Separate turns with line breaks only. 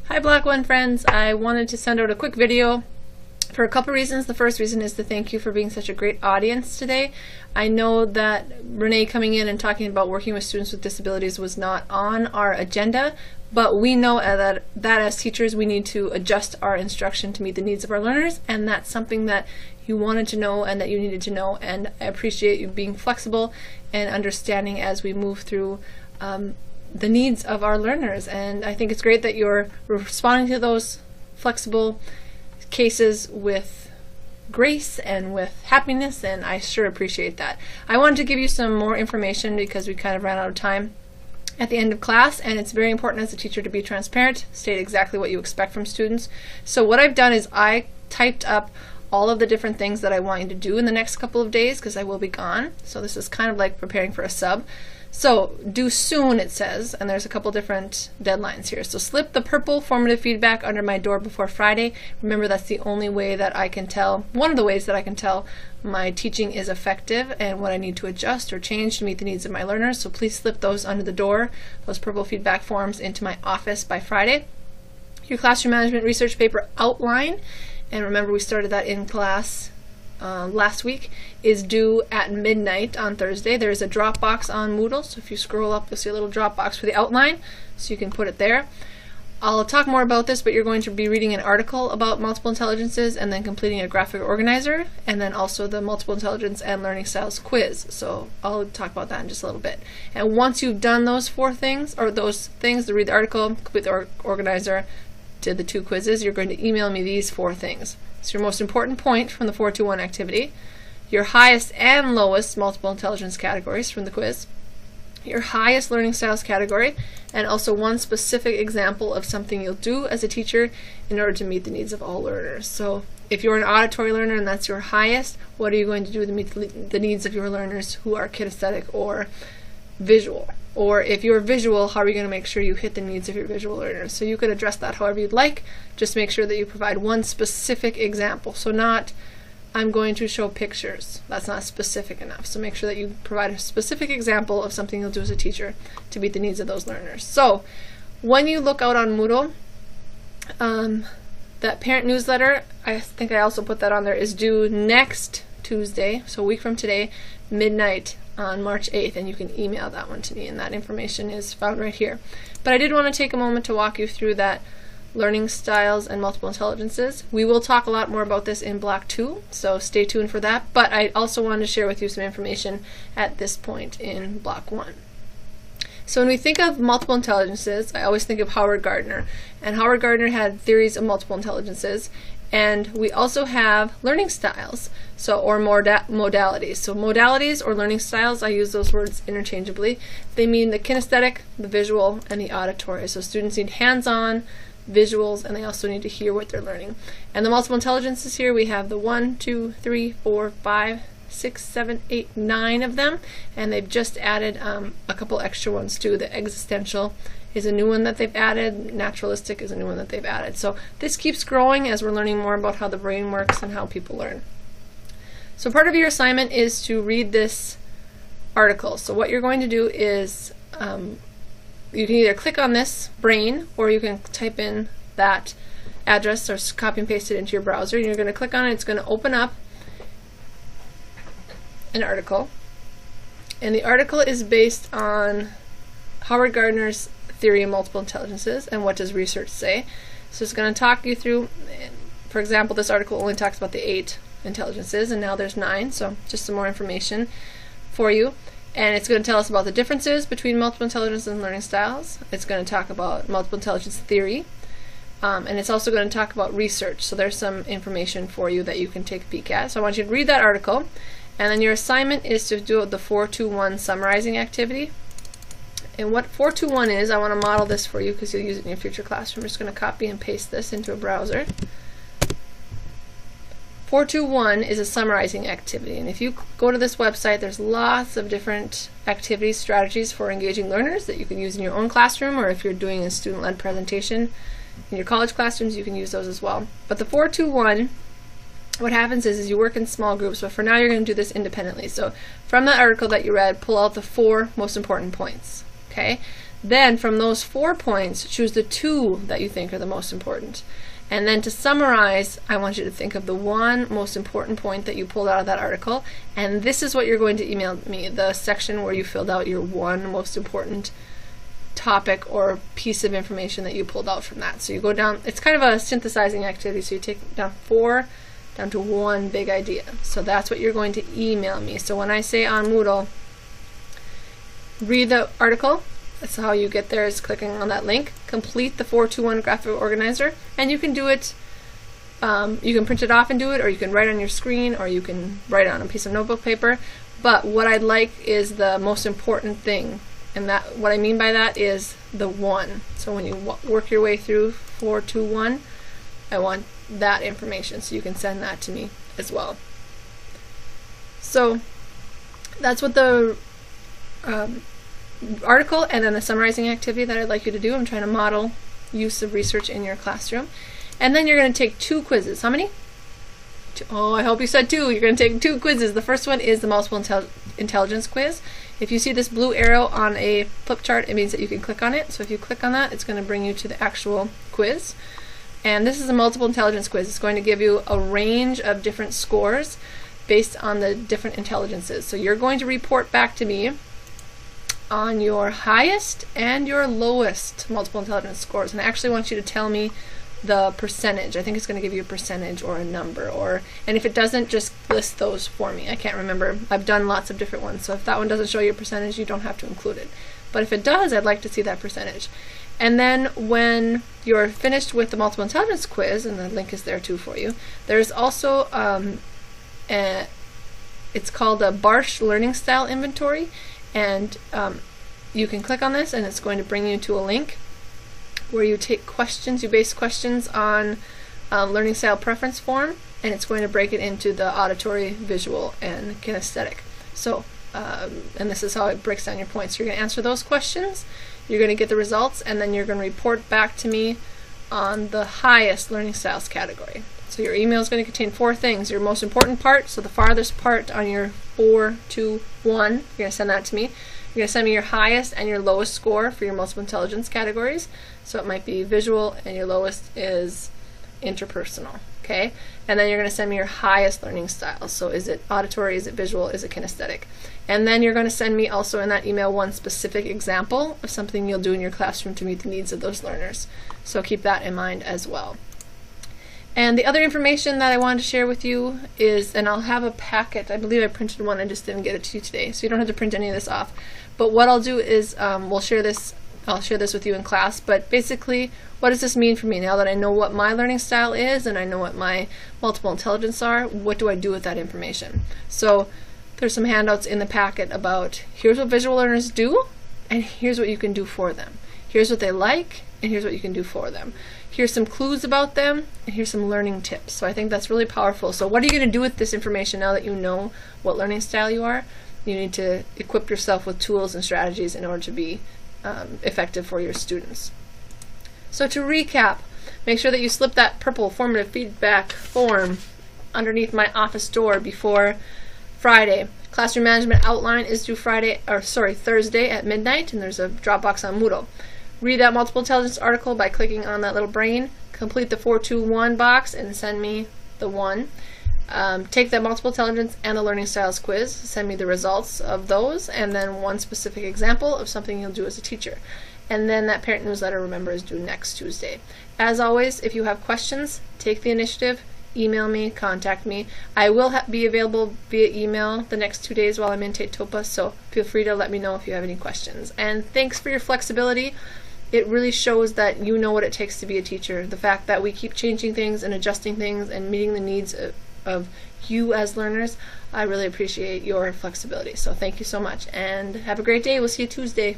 Hi Block 1 friends, I wanted to send out a quick video for a couple reasons. The first reason is to thank you for being such a great audience today. I know that Renee coming in and talking about working with students with disabilities was not on our agenda, but we know that as teachers we need to adjust our instruction to meet the needs of our learners, and that's something that you wanted to know and that you needed to know, and I appreciate you being flexible and understanding as we move through the needs of our learners. And I think it's great that you're responding to those flexible cases with grace and with happiness, and I sure appreciate that. I wanted to give you some more information because we kind of ran out of time at the end of class, and it's very important as a teacher to be transparent, state exactly what you expect from students. So what I've done is I typed up all of the different things that I want you to do in the next couple of days because I will be gone. So this is kind of like preparing for a sub. So due soon it says, and there's a couple different deadlines here. So slip the purple formative feedback under my door before Friday. Remember, that's the only way that I can tell, one of the ways that I can tell my teaching is effective and what I need to adjust or change to meet the needs of my learners. So please slip those under the door, those purple feedback forms, into my office by Friday. Your classroom management research paper outline, and remember we started that in class last week, is due at midnight on Thursday. There's a Dropbox on Moodle, so if you scroll up you'll see a little Dropbox for the outline, so you can put it there. I'll talk more about this, but you're going to be reading an article about multiple intelligences and then completing a graphic organizer, and then also the multiple intelligence and learning styles quiz. So I'll talk about that in just a little bit. And once you've done those four things, or those things, to read the article, complete the organizer, did the 2 quizzes, you're going to email me these 4 things. It's your most important point from the 421 activity, your highest and lowest multiple intelligence categories from the quiz, your highest learning styles category, and also one specific example of something you'll do as a teacher in order to meet the needs of all learners. So if you're an auditory learner and that's your highest, what are you going to do to meet the needs of your learners who are kinesthetic or visual? Or if you're visual, how are you going to make sure you hit the needs of your visual learners? So you could address that however you'd like. Just make sure that you provide one specific example. So not, I'm going to show pictures. That's not specific enough. So make sure that you provide a specific example of something you'll do as a teacher to meet the needs of those learners. So when you look out on Moodle, that parent newsletter, I think I also put that on there, is due next Tuesday, so a week from today, midnight on March 8th, and you can email that one to me, and that information is found right here. But I did want to take a moment to walk you through that learning styles and multiple intelligences. We will talk a lot more about this in Block 2, so stay tuned for that, but I also wanted to share with you some information at this point in Block 1. So when we think of multiple intelligences, I always think of Howard Gardner, and Howard Gardner had theories of multiple intelligences, and we also have learning styles, or modalities. So modalities or learning styles, I use those words interchangeably. They mean the kinesthetic, the visual, and the auditory. So students need hands-on visuals, and they also need to hear what they're learning. And the multiple intelligences here, we have the 1, 2, 3, 4, 5, 6, 7, 8, 9 of them, and they've just added a couple extra ones too. The existential is a new one that they've added, naturalistic is a new one that they've added. So this keeps growing as we're learning more about how the brain works and how people learn. So part of your assignment is to read this article. So what you're going to do is you can either click on this brain, or you can type in that address or copy and paste it into your browser. You're going to click on it, it's going to open up an article, and the article is based on Howard Gardner's theory of multiple intelligences and what does research say. So it's going to talk you through, for example, this article only talks about the 8 intelligences, and now there's 9, so just some more information for you. And it's going to tell us about the differences between multiple intelligence and learning styles. It's going to talk about multiple intelligence theory, and it's also going to talk about research. So there's some information for you that you can take a peek at. So I want you to read that article, and then your assignment is to do the 421 summarizing activity. And what 421 is, I want to model this for you because you'll use it in your future classroom. I'm just going to copy and paste this into a browser. 421 is a summarizing activity, and if you go to this website, there's lots of different activities, strategies for engaging learners that you can use in your own classroom, or if you're doing a student-led presentation in your college classrooms, you can use those as well. But the 421, what happens is you work in small groups, but for now you're going to do this independently. So from that article that you read, pull out the 4 most important points. Okay, Then from those 4 points, choose the 2 that you think are the most important. And then to summarize, I want you to think of the one most important point that you pulled out of that article, and this is what you're going to email me, the section where you filled out your one most important topic or piece of information that you pulled out from that. So you go down, it's kind of a synthesizing activity, so you take down 4 down to one big idea. So that's what you're going to email me. So when I say on Moodle, read the article, that's how you get there, is clicking on that link, complete the 421 graphic organizer, and you can do it, you can print it off and do it, or you can write on your screen, or you can write it on a piece of notebook paper. But what I'd like is the most important thing, and that what I mean by that is the 1. So when you work your way through 421, I want that information, so you can send that to me as well. So that's what the article and then the summarizing activity that I'd like you to do. I'm trying to model use of research in your classroom. And then you're going to take 2 quizzes. How many? 2. Oh, I hope you said 2. You're going to take 2 quizzes. The first one is the multiple intelligence quiz. If you see this blue arrow on a flip chart, it means that you can click on it. So if you click on that, it's going to bring you to the actual quiz. And this is a multiple intelligence quiz. It's going to give you a range of different scores based on the different intelligences. So you're going to report back to me on your highest and your lowest multiple intelligence scores, and I actually want you to tell me the percentage. I think it's going to give you a percentage or a number, and if it doesn't, just list those for me. I can't remember. I've done lots of different ones, so if that one doesn't show you a percentage, you don't have to include it. But if it does, I'd like to see that percentage. And then when you're finished with the multiple intelligence quiz, and the link is there too for you, there's also it's called a Barsh Learning Style Inventory. And you can click on this, and it's going to bring you to a link where you take questions, you base questions on learning style preference form, and it's going to break it into the auditory, visual, and kinesthetic. So, and this is how it breaks down your points. You're going to answer those questions, you're going to get the results, and then you're going to report back to me on the highest learning styles category. So your email is going to contain 4 things. Your most important part, so the farthest part on your 4, 2, 1, you're going to send that to me. You're going to send me your highest and your lowest score for your multiple intelligence categories. So it might be visual, and your lowest is interpersonal. Okay? And then you're going to send me your highest learning styles. So is it auditory, is it visual, is it kinesthetic? And then you're going to send me also in that email one specific example of something you'll do in your classroom to meet the needs of those learners. So keep that in mind as well. And the other information that I wanted to share with you is, and I'll have a packet, I believe I printed one, I just didn't get it to you today, so you don't have to print any of this off. But what I'll do is I'll share this with you in class, but basically, what does this mean for me now that I know what my learning style is and I know what my multiple intelligence are? What do I do with that information? So there's some handouts in the packet about here's what visual learners do, and here's what you can do for them. Here's what they like, and here's what you can do for them. Here's some clues about them, and here's some learning tips. So I think that's really powerful. So what are you going to do with this information now that you know what learning style you are? You need to equip yourself with tools and strategies in order to be effective for your students. So to recap, make sure that you slip that purple formative feedback form underneath my office door before Friday. Classroom management outline is due Thursday at midnight, and there's a Dropbox on Moodle. Read that multiple intelligence article by clicking on that little brain. Complete the 421 box and send me the 1. Take that multiple intelligence and the learning styles quiz. Send me the results of those, and then one specific example of something you'll do as a teacher. And then that parent newsletter, remember, is due next Tuesday. As always, if you have questions, take the initiative. Email me, contact me. I will be available via email the next 2 days while I'm in Taitopa, so feel free to let me know if you have any questions. And thanks for your flexibility. It really shows that you know what it takes to be a teacher. The fact that we keep changing things and adjusting things and meeting the needs of you as learners, I really appreciate your flexibility. So thank you so much, and have a great day. We'll see you Tuesday.